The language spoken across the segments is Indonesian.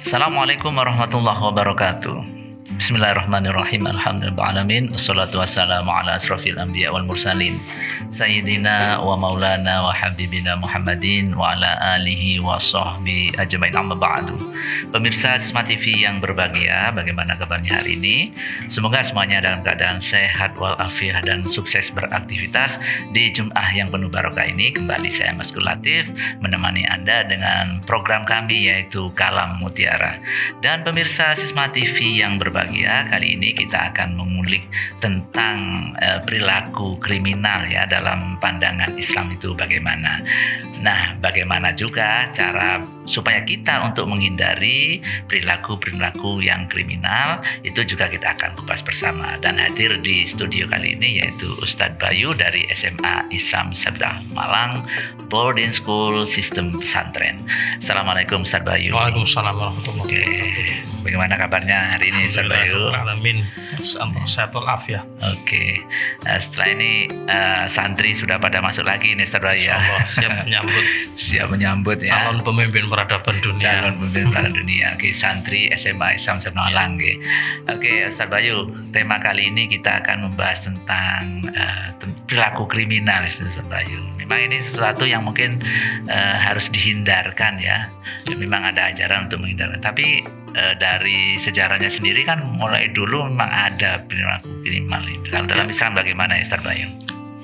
Assalamualaikum warahmatullahi wabarakatuh. Bismillahirrahmanirrahim. Alhamdulillahirrahmanirrahim. Assalatu wassalamu ala asrafil anbiya wal mursalin Sayyidina wa maulana wa habibina Muhammadin wa ala alihi wa sahbihi ajmain, amma ba'du. Pemirsa Sisma TV yang berbahagia, bagaimana kabarnya hari ini? Semoga semuanya dalam keadaan sehat walafiat dan sukses beraktivitas di Jum'ah yang penuh barokah ini. Kembali saya Mas Latif menemani Anda dengan program kami yaitu Kalam Mutiara. Dan pemirsa Sisma TV yang berbahagia, kali ini kita akan mengulik tentang perilaku kriminal ya, dalam pandangan Islam itu bagaimana. Nah, bagaimana juga cara supaya kita untuk menghindari perilaku yang kriminal, itu juga kita akan kupas bersama. Dan hadir di studio kali ini yaitu Ustadz Bayu dari SMA Islam Sabda Malang Boarding School Sistem Pesantren. Assalamualaikum Ustadz Bayu. Waalaikumsalam warahmatullahi wabarakatuh. Bagaimana kabarnya hari ini Ustadz Bayu? Alamin. Sehat walafiat. Oke. Setelah ini santri sudah pada masuk lagi nih Ustadz Bayu ya. Siap menyambut ya. Calon pemimpin peradaban dunia. Oke, santri SMA Islam Sabda Malang. Oke, Ustadz Bayu, tema kali ini kita akan membahas tentang perilaku kriminal Ustadz Bayu. Memang ini sesuatu yang mungkin harus dihindarkan ya. Memang ada ajaran untuk menghindarkan. Tapi dari sejarahnya sendiri kan mulai dulu memang ada perilaku kriminal ini. Dalam Islam bagaimana ya Ustadz Bayu?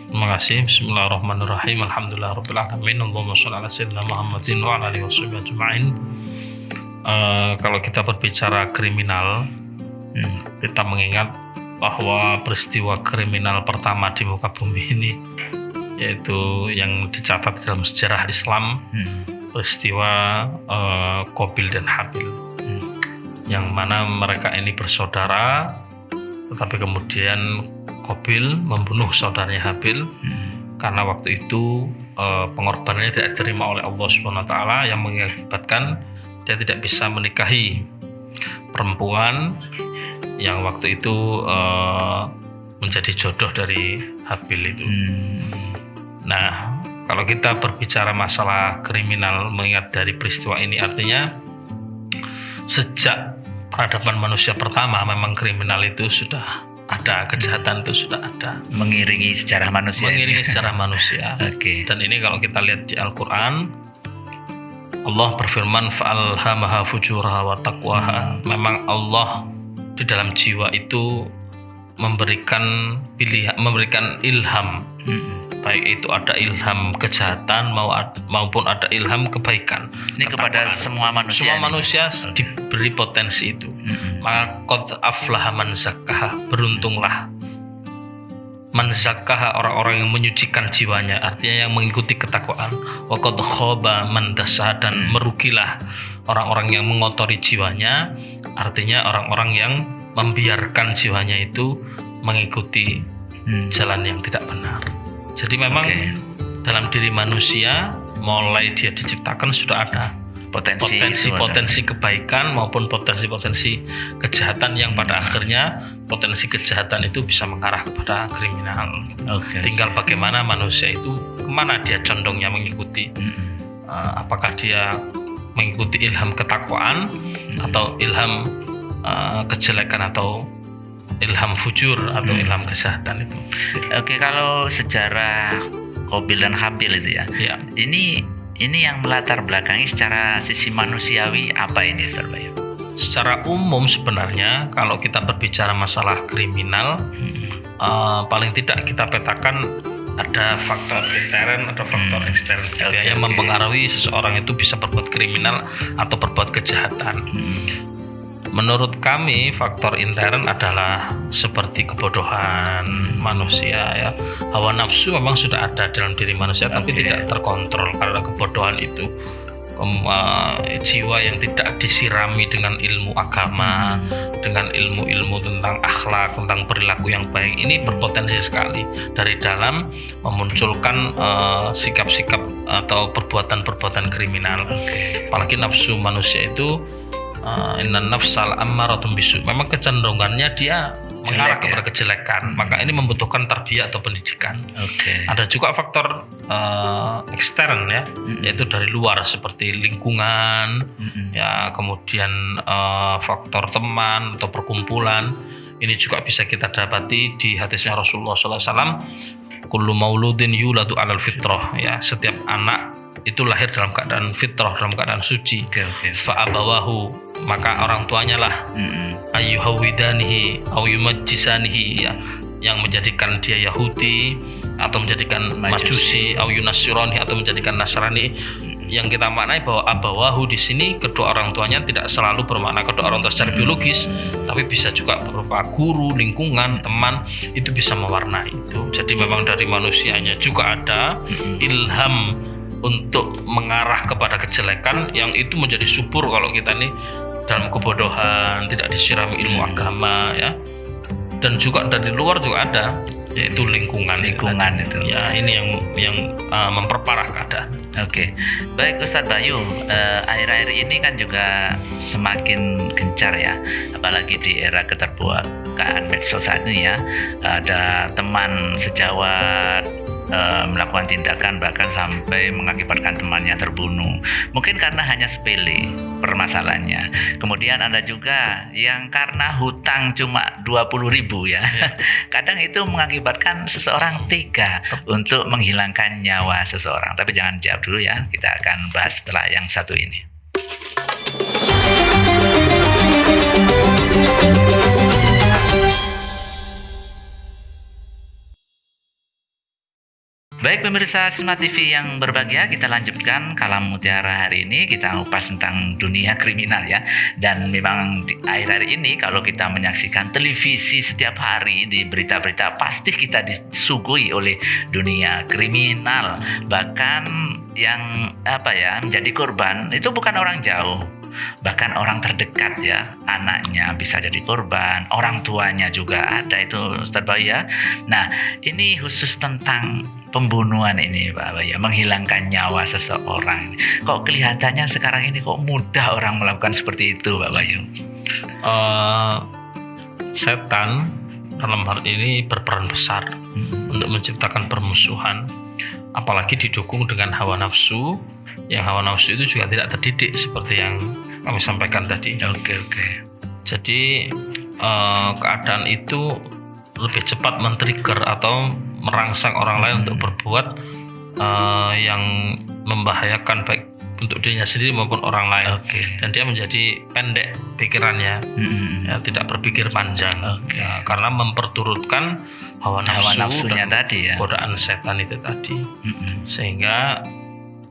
Terima kasih. Bismillahirrahmanirrahim. Alhamdulillahirabbil alamin. Allahumma shalli ala sayyidina Muhammadin wa ala alihi washabihi ajma'in. Kalau kita berbicara kriminal, kita mengingat bahwa peristiwa kriminal pertama di muka bumi ini yaitu yang dicatat dalam sejarah Islam, peristiwa Qabil dan Habil, yang mana mereka ini bersaudara, tetapi kemudian Qabil membunuh saudaranya Habil karena waktu itu pengorbanannya tidak diterima oleh Allah Subhanahu wa taala, yang mengakibatkan dia tidak bisa menikahi perempuan yang waktu itu menjadi jodoh dari Habil itu. Nah, kalau kita berbicara masalah kriminal mengingat dari peristiwa ini, artinya sejak peradaban manusia pertama memang kriminal itu sudah ada, kejahatan itu sudah ada, mengiringi sejarah manusia. Oke. Dan ini kalau kita lihat di Al-Quran, Allah berfirman fa'alhamaha fujuraha wa taqwaha. Memang Allah di dalam jiwa itu memberikan ilham, baik itu ada ilham kejahatan maupun ada ilham kebaikan. Ini kepada semua manusia. Semua manusia diberi potensi itu. Maka qad aflaha man zakkaha, beruntunglah man zakkaha, orang-orang yang menyucikan jiwanya, artinya yang mengikuti ketakwaan. Wa qad khaba man dassaha, dan merugilah orang-orang yang mengotori jiwanya, artinya orang-orang yang membiarkan jiwanya itu mengikuti jalan yang tidak benar. Jadi memang dalam diri manusia mulai dia diciptakan sudah ada potensi kebaikan maupun potensi kejahatan, yang pada akhirnya potensi kejahatan itu bisa mengarah kepada kriminal. Tinggal bagaimana manusia itu kemana dia condongnya mengikuti. Apakah dia mengikuti ilham ketakwaan atau ilham kejelekan atau ilham fujur atau ilham kejahatan itu. Oke, kalau sejarah Qabil dan Habil itu ya. Ini yang melatar belakangi secara sisi manusiawi apa ini Ustaz Bayu? Secara umum sebenarnya kalau kita berbicara masalah kriminal, paling tidak kita petakan ada faktor intern atau faktor ekstern yang mempengaruhi seseorang itu bisa berbuat kriminal atau berbuat kejahatan. Menurut kami faktor intern adalah seperti kebodohan manusia ya. Hawa nafsu memang sudah ada dalam diri manusia tapi tidak terkontrol karena kebodohan itu. jiwa yang tidak disirami dengan ilmu agama, dengan ilmu-ilmu tentang akhlak, tentang perilaku yang baik, ini berpotensi sekali dari dalam memunculkan sikap-sikap atau perbuatan-perbuatan kriminal. Apalagi nafsu manusia itu innan nafsal ammaratun bisu, memang kecenderungannya dia mengarah kepada kejelekan, maka ini membutuhkan tarbiyah atau pendidikan. Ada juga faktor ekstern ya, yaitu dari luar seperti lingkungan, ya kemudian faktor teman atau perkumpulan. Ini juga bisa kita dapati di hadisnya Rasulullah SAW. Kullu mauludin yuladu alal fitrah, ya setiap anak itu lahir dalam keadaan fitrah, dalam keadaan suci. Fa'abawahu, maka orang tuanya lah ayyuhawidanihi au yumajjisanihi, ya, yang menjadikan dia Yahudi atau menjadikan Majusi, au yunassirani atau menjadikan Nasrani. Yang kita maknai bahwa abawahu di sini kedua orang tuanya tidak selalu bermakna kedua orang tua secara biologis, tapi bisa juga berupa guru, lingkungan, teman, itu bisa mewarnai itu. Jadi memang dari manusianya juga ada ilham untuk mengarah kepada kejelekan yang itu menjadi subur kalau kita nih dalam kebodohan, tidak disirami ilmu agama, ya. Dan juga dari luar juga ada, yaitu lingkungan itu. Ya, ini yang memperparah keadaan. Baik Ustadz Bayu, akhir-akhir ini kan juga semakin gencar ya, apalagi di era keterbukaan medsos saat ini ya, ada teman sejawat melakukan tindakan bahkan sampai mengakibatkan temannya terbunuh, mungkin karena hanya sepele permasalahannya. Kemudian ada juga yang karena hutang cuma 20.000 ya. Kadang itu mengakibatkan seseorang tega untuk menghilangkan nyawa seseorang. Tapi jangan jawab dulu ya, kita akan bahas setelah yang satu ini. Baik pemirsa Smart TV yang berbahagia, kita lanjutkan Kalam Mutiara hari ini. Kita ngupas tentang dunia kriminal ya. Dan memang di akhir-akhir ini kalau kita menyaksikan televisi setiap hari di berita-berita, pasti kita disuguhi oleh dunia kriminal. Bahkan yang menjadi korban itu bukan orang jauh, bahkan orang terdekat ya, anaknya bisa jadi korban, orang tuanya juga ada itu Ustadz Bayu ya. Nah ini khusus tentang pembunuhan ini Pak Bayu, menghilangkan nyawa seseorang. Kok kelihatannya sekarang ini kok mudah orang melakukan seperti itu Pak Bayu? Setan dalam hal ini berperan besar untuk menciptakan permusuhan, apalagi didukung dengan hawa nafsu, yang hawa nafsu itu juga tidak terdidik seperti yang kami sampaikan tadi. Jadi keadaan itu lebih cepat men-trigger atau merangsang orang lain untuk berbuat yang membahayakan baik untuk dirinya sendiri maupun orang lain. Dan dia menjadi pendek pikirannya, ya, tidak berpikir panjang, ya, karena memperturutkan hawa nafsunya dan tadi ya, godaan setan itu tadi. Sehingga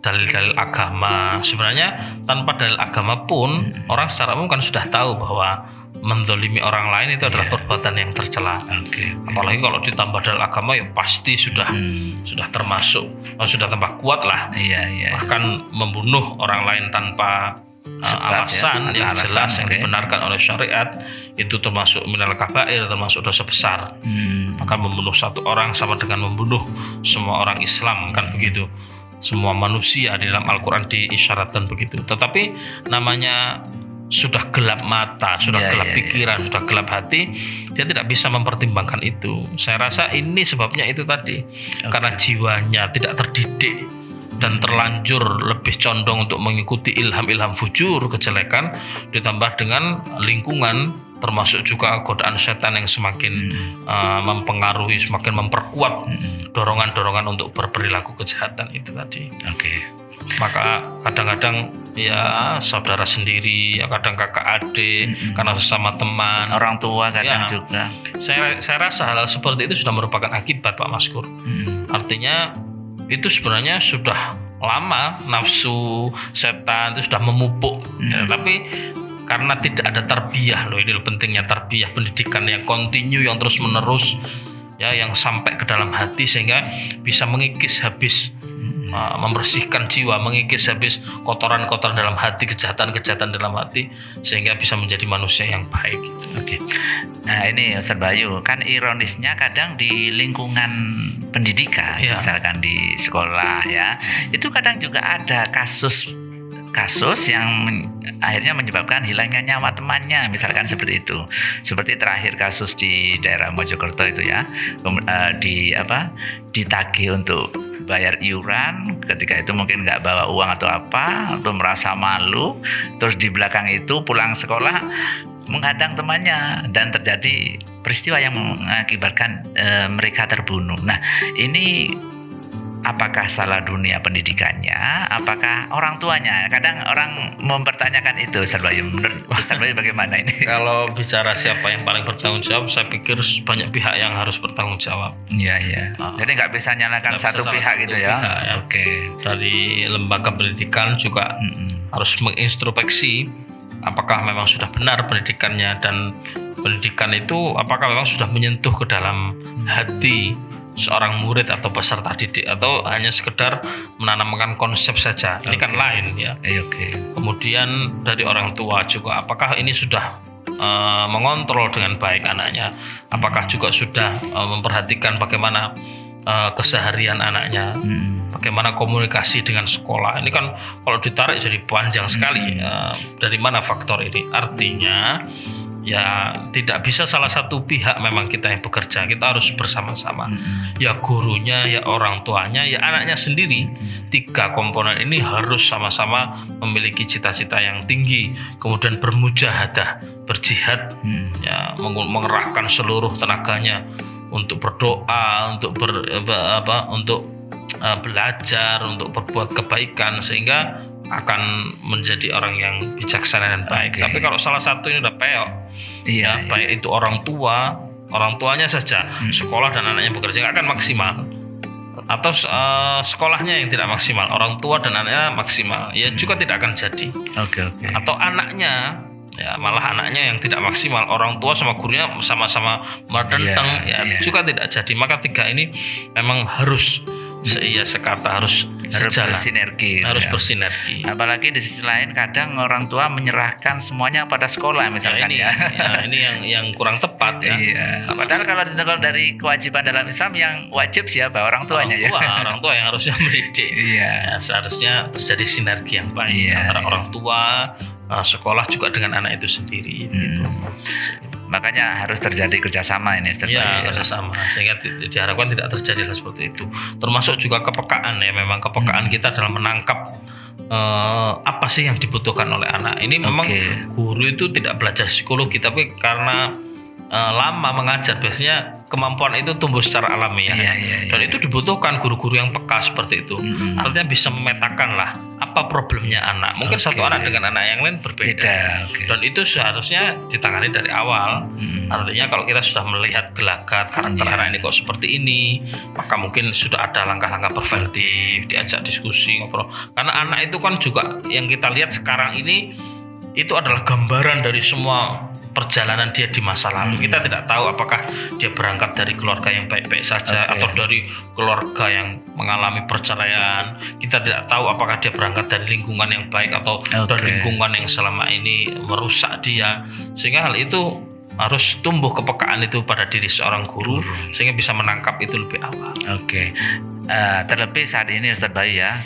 dalil-dalil agama, sebenarnya tanpa dalil agama pun orang secara umum kan sudah tahu bahwa menzalimi orang lain itu adalah perbuatan yang tercela. Apalagi kalau ditambah dalil agama, ya pasti sudah termasuk, sudah tambah kuat lah. Bahkan membunuh orang lain tanpa alasan yang jelas yang dibenarkan oleh syariat itu termasuk minal kabair, termasuk dosa besar. Maka membunuh satu orang sama dengan membunuh semua orang Islam, kan begitu. Semua manusia di dalam Al-Quran diisyaratkan begitu. Tetapi namanya sudah gelap mata, sudah gelap pikiran, sudah gelap hati, dia tidak bisa mempertimbangkan itu. Saya rasa ini sebabnya itu tadi, karena jiwanya tidak terdidik dan terlanjur lebih condong untuk mengikuti ilham-ilham fujur, kejelekan, ditambah dengan lingkungan, termasuk juga godaan setan yang semakin mempengaruhi, semakin memperkuat dorongan-dorongan untuk berperilaku kejahatan itu tadi. Maka kadang-kadang ya saudara sendiri, ya kadang kakak adik, karena sesama teman, orang tua kadang juga. Saya rasa hal seperti itu sudah merupakan akibat Pak Maskur. Artinya itu sebenarnya sudah lama nafsu setan itu sudah memupuk, ya, tapi karena tidak ada tarbiyah, ini pentingnya tarbiyah, pendidikan yang kontinu, yang terus menerus, ya, yang sampai ke dalam hati sehingga bisa mengikis habis membersihkan jiwa, mengikis habis kotoran-kotoran dalam hati, kejahatan-kejahatan dalam hati, sehingga bisa menjadi manusia yang baik. Oke. Nah ini Ustaz Bayu, kan ironisnya kadang di lingkungan pendidikan, misalkan di sekolah ya, itu kadang juga ada kasus yang akhirnya menyebabkan hilangnya nyawa temannya, misalkan seperti itu. Seperti terakhir kasus di daerah Mojokerto itu ya, ditagih untuk bayar iuran, ketika itu mungkin nggak bawa uang atau apa, atau merasa malu, terus di belakang itu pulang sekolah menghadang temannya dan terjadi peristiwa yang mengakibatkan mereka terbunuh. Nah ini apakah salah dunia pendidikannya, apakah orang tuanya? Kadang orang mempertanyakan itu, Ustaz Bayu. Menurut Ustaz Bayu bagaimana ini? Kalau bicara siapa yang paling bertanggung jawab, saya pikir banyak pihak yang harus bertanggung jawab. Iya. Jadi nggak bisa nyalakan satu pihak gitu ya? Oke. Dari lembaga pendidikan juga harus mengintrospeksi apakah memang sudah benar pendidikannya, dan pendidikan itu apakah memang sudah menyentuh ke dalam hati seorang murid atau peserta didik, atau hanya sekedar menanamkan konsep saja. Ini kan lain ya. Kemudian dari orang tua juga, apakah ini sudah mengontrol dengan baik anaknya, apakah juga sudah memperhatikan bagaimana keseharian anaknya, bagaimana komunikasi dengan sekolah. Ini kan kalau ditarik jadi panjang sekali. Dari mana faktor ini? Artinya ya tidak bisa salah satu pihak memang kita yang bekerja, kita harus bersama-sama. Ya gurunya, ya orang tuanya, ya anaknya sendiri. 3 komponen ini harus sama-sama memiliki cita-cita yang tinggi, kemudian bermujahadah, berjihad, ya mengerahkan seluruh tenaganya untuk berdoa, untuk belajar, untuk berbuat kebaikan, sehingga akan menjadi orang yang bijaksana dan baik. Tapi kalau salah satu ini udah peok, baik itu orang tuanya saja, sekolah dan anaknya bekerja nggak akan maksimal, atau sekolahnya yang tidak maksimal, orang tua dan anaknya maksimal, ya juga tidak akan jadi. Atau anaknya, ya malah anaknya yang tidak maksimal, orang tua sama gurunya sama-sama merdenteng, juga tidak jadi. Maka 3 ini memang harus sekata, harus bersinergi. Bersinergi. Apalagi di sisi lain kadang orang tua menyerahkan semuanya pada sekolah misalkan ini yang kurang tepat ya. Padahal kalau dari kewajiban dalam Islam yang wajib siapa? Orang tuanya. Orang tua yang harusnya mendidik. Seharusnya terjadi sinergi yang baik antara orang tua, sekolah juga dengan anak itu sendiri. Makanya harus terjadi kerjasama ini. Kerjasama, sehingga diharapkan tidak terjadi hal seperti itu. Termasuk juga kepekaan ya, memang kepekaan kita dalam menangkap apa sih yang dibutuhkan oleh anak. Ini memang guru itu tidak belajar psikologi, tapi karena lama mengajar, biasanya kemampuan itu tumbuh secara alami dan itu dibutuhkan guru-guru yang peka seperti itu. Artinya bisa memetakan lah apa problemnya anak. Mungkin satu anak dengan anak yang lain berbeda. Dan itu seharusnya ditangani dari awal. Artinya kalau kita sudah melihat gelagat karakter anak ini kok seperti ini, maka mungkin sudah ada langkah-langkah preventif, diajak diskusi, ngobrol. Karena anak itu kan juga yang kita lihat sekarang ini itu adalah gambaran dari semua perjalanan dia di masa lalu. Kita tidak tahu apakah dia berangkat dari keluarga yang baik-baik saja atau dari keluarga yang mengalami perceraian. Kita tidak tahu apakah dia berangkat dari lingkungan yang baik atau dari lingkungan yang selama ini merusak dia. Sehingga hal itu harus tumbuh kepekaan itu pada diri seorang guru sehingga bisa menangkap itu lebih awal. Terlebih saat ini Ustaz Bayu ya,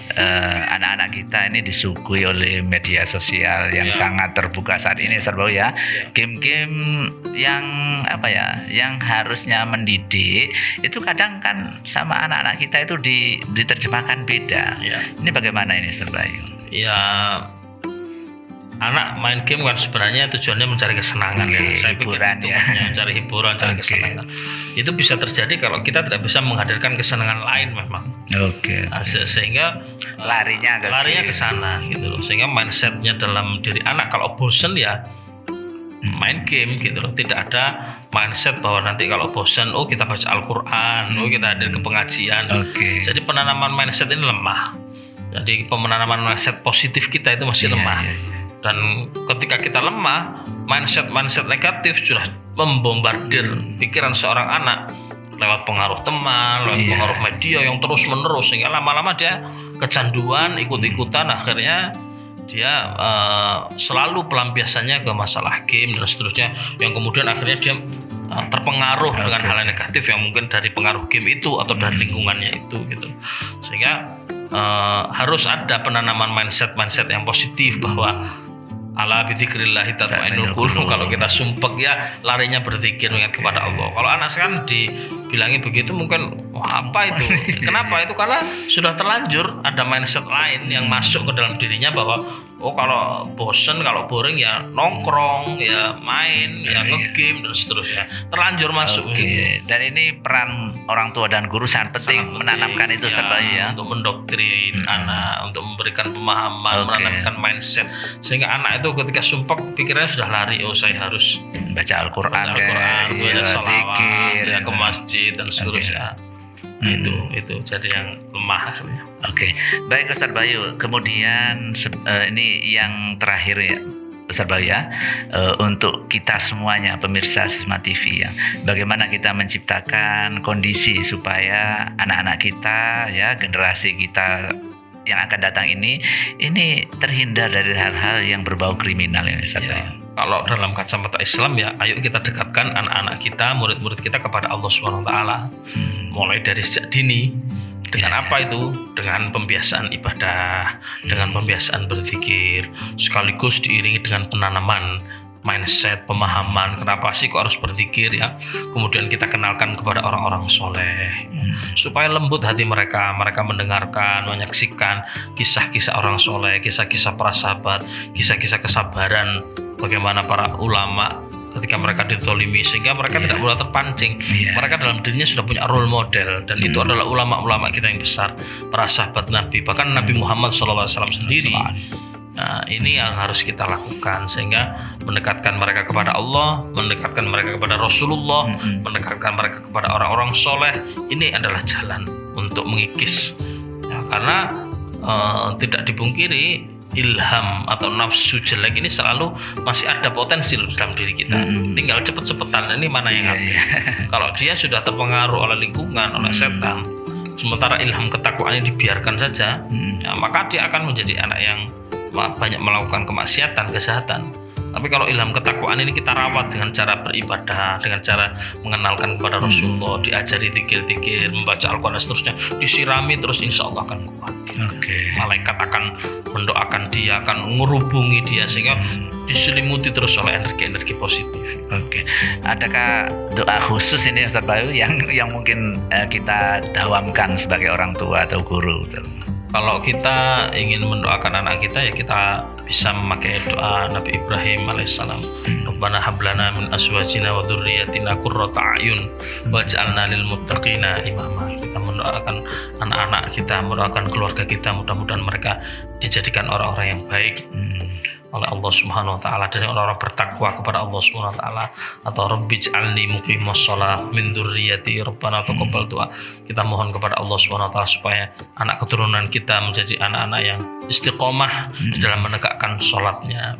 anak-anak kita ini disuguhi oleh media sosial yang sangat terbuka saat ini Ustaz Bayu ya. Game-game yang yang harusnya mendidik itu kadang kan sama anak-anak kita itu diterjemahkan beda. Ini bagaimana ini Ustaz Bayu? Anak main game kan sebenarnya tujuannya mencari kesenangan Saya hiburan mencari hiburan, cari kesenangan. Itu bisa terjadi kalau kita tidak bisa menghadirkan kesenangan lain memang. Sehingga larinya ke sana gitu loh. Sehingga mindsetnya dalam diri anak kalau bosen ya main game gitu loh. Tidak ada mindset bahwa nanti kalau bosan kita baca Al-Quran, kita hadir ke pengajian. Jadi penanaman mindset ini lemah. Jadi penanaman mindset positif kita itu masih lemah. Dan ketika kita lemah, mindset negatif sudah membombardir pikiran seorang anak, lewat pengaruh teman, lewat pengaruh media yang terus menerus, sehingga lama-lama dia kecanduan, ikut-ikutan, akhirnya dia selalu pelampiasannya ke masalah game dan seterusnya, yang kemudian akhirnya dia terpengaruh dengan hal yang negatif yang mungkin dari pengaruh game itu atau dari lingkungannya itu gitu. Sehingga harus ada penanaman mindset yang positif bahwa ala bidzikrillahi tatma'innul qulub. Kalau kita sumpek ya larinya berzikir mengingat kepada Allah. Kalau anak sekarang dibilangi begitu mungkin apa itu? Kenapa itu? Karena sudah terlanjur ada mindset lain yang masuk ke dalam dirinya bahwa kalau bosen, kalau boring ya nongkrong, ya main, ya ngegame dan seterusnya. Terlanjur masuk. Dan ini peran orang tua dan guru sangat penting menanamkan itu Ustaz Bayu ya. Untuk mendoktrin anak, untuk memberikan pemahaman, menanamkan mindset, sehingga anak itu ketika sumpek pikirannya sudah lari, saya harus baca Al-Quran, baca sholawat, ya, ke masjid dan seterusnya. Itu jadi yang lemah akhirnya. Baik Ustaz Bayu. Kemudian ini yang terakhir ya Ustaz Bayu ya, untuk kita semuanya pemirsa Sisma TV ya, bagaimana kita menciptakan kondisi supaya anak-anak kita ya, generasi kita yang akan datang ini terhindar dari hal-hal yang berbau kriminal ya Ustaz Bayu. Kalau dalam kacamata Islam ya, ayo kita dekatkan anak-anak kita, murid-murid kita kepada Allah Subhanahu wa taala. Mulai dari sejak dini. Dengan apa itu? Dengan pembiasaan ibadah, dengan pembiasaan berzikir, sekaligus diiringi dengan penanaman mindset, pemahaman kenapa sih kok harus berzikir ya. Kemudian kita kenalkan kepada orang-orang soleh, supaya lembut hati mereka mendengarkan, menyaksikan kisah-kisah orang soleh, kisah-kisah para sahabat, kisah-kisah kesabaran bagaimana para ulama ketika mereka ditolimi, sehingga mereka tidak mudah terpancing. Mereka dalam dirinya sudah punya role model, dan itu adalah ulama-ulama kita yang besar, para sahabat Nabi, bahkan Nabi Muhammad SAW sendiri. Nah, ini yang harus kita lakukan, sehingga mendekatkan mereka kepada Allah, mendekatkan mereka kepada Rasulullah, mendekatkan mereka kepada orang-orang soleh. Ini adalah jalan untuk mengikis ya, karena tidak dipungkiri ilham atau nafsu jelek ini selalu masih ada potensi dalam diri kita. Tinggal cepet-cepetan ini mana yang ngambil. Kalau dia sudah terpengaruh oleh lingkungan, oleh setan, sementara ilham ketakwaan ini dibiarkan saja, ya, maka dia akan menjadi anak yang banyak melakukan kemaksiatan, kejahatan. Tapi kalau ilham ketakwaan ini kita rawat dengan cara beribadah, dengan cara mengenalkan kepada Rasulullah, diajari zikir-zikir, membaca Al-Quran dan seterusnya, disirami terus, insya Allah akan kuat. Malaikat akan mendoakan dia, akan merubungi dia, sehingga diselimuti terus oleh energi-energi positif. Adakah doa khusus ini Ustaz Bayu yang mungkin kita dawamkan sebagai orang tua atau guru? Kalau kita ingin mendoakan anak kita, ya kita bisa memakai doa Nabi Ibrahim alaihissalam. Rabbana hablana min azwajina wa dzurriyyatina qurrata a'yun waj'alna lil muttaqina imama. Kita mendoakan anak-anak kita, mendoakan keluarga kita, mudah-mudahan mereka dijadikan orang-orang yang baik oleh Allah Subhanahu wa taala, dan orang-orang bertakwa kepada Allah Subhanahu wa taala. Atau rabbij'alni muqimas shalah min dzurriyyati rabbana taqabbal doa. Kita mohon kepada Allah Subhanahu wa taala supaya anak keturunan kita menjadi anak-anak yang istiqomah di dalam menegakkan sholatnya.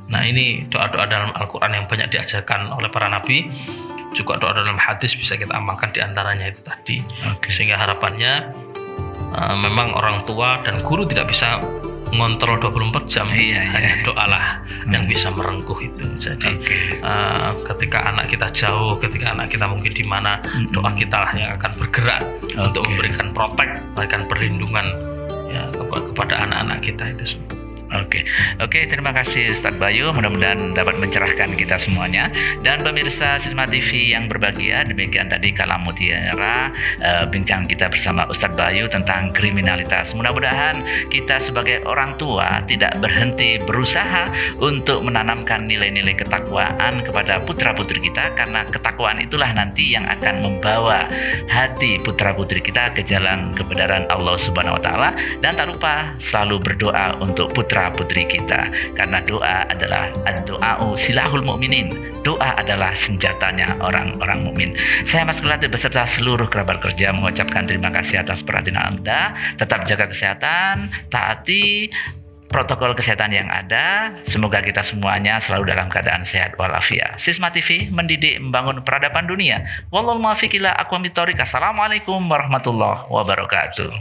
Nah, ini doa-doa dalam Al-Quran yang banyak diajarkan oleh para nabi, juga doa dalam hadis bisa kita amalkan, di antaranya itu tadi. Sehingga harapannya memang orang tua dan guru tidak bisa ngontrol 24 jam, hanya doalah yang bisa merengkuh itu. Jadi ketika anak kita jauh, ketika anak kita mungkin di mana, doa kita lah yang akan bergerak untuk memberikan memberikan perlindungan ya kepada anak-anak kita itu semua. Terima kasih Ustaz Bayu, mudah-mudahan dapat mencerahkan kita semuanya. Dan pemirsa Sisma TV yang berbahagia, demikian tadi Kalam Mutiara, bincang kita bersama Ustaz Bayu tentang kriminalitas. Mudah-mudahan kita sebagai orang tua tidak berhenti berusaha untuk menanamkan nilai-nilai ketakwaan kepada putra-putri kita, karena ketakwaan itulah nanti yang akan membawa hati putra-putri kita ke jalan kebenaran Allah Subhanahu wa taala. Dan tak lupa selalu berdoa untuk putra-putri kita, karena doa adalah ad-du'a'u silahul mu'minin. Doa adalah senjatanya orang-orang mukmin. Saya Mas Gulati beserta seluruh kerabat kerja mengucapkan terima kasih atas perhatian Anda. Tetap jaga kesehatan, taati protokol kesehatan yang ada. Semoga kita semuanya selalu dalam keadaan sehat walafiat. Sisma TV mendidik membangun peradaban dunia. Wallahul muwaffiq ila aqwamit thoriq. Assalamualaikum warahmatullahi wabarakatuh.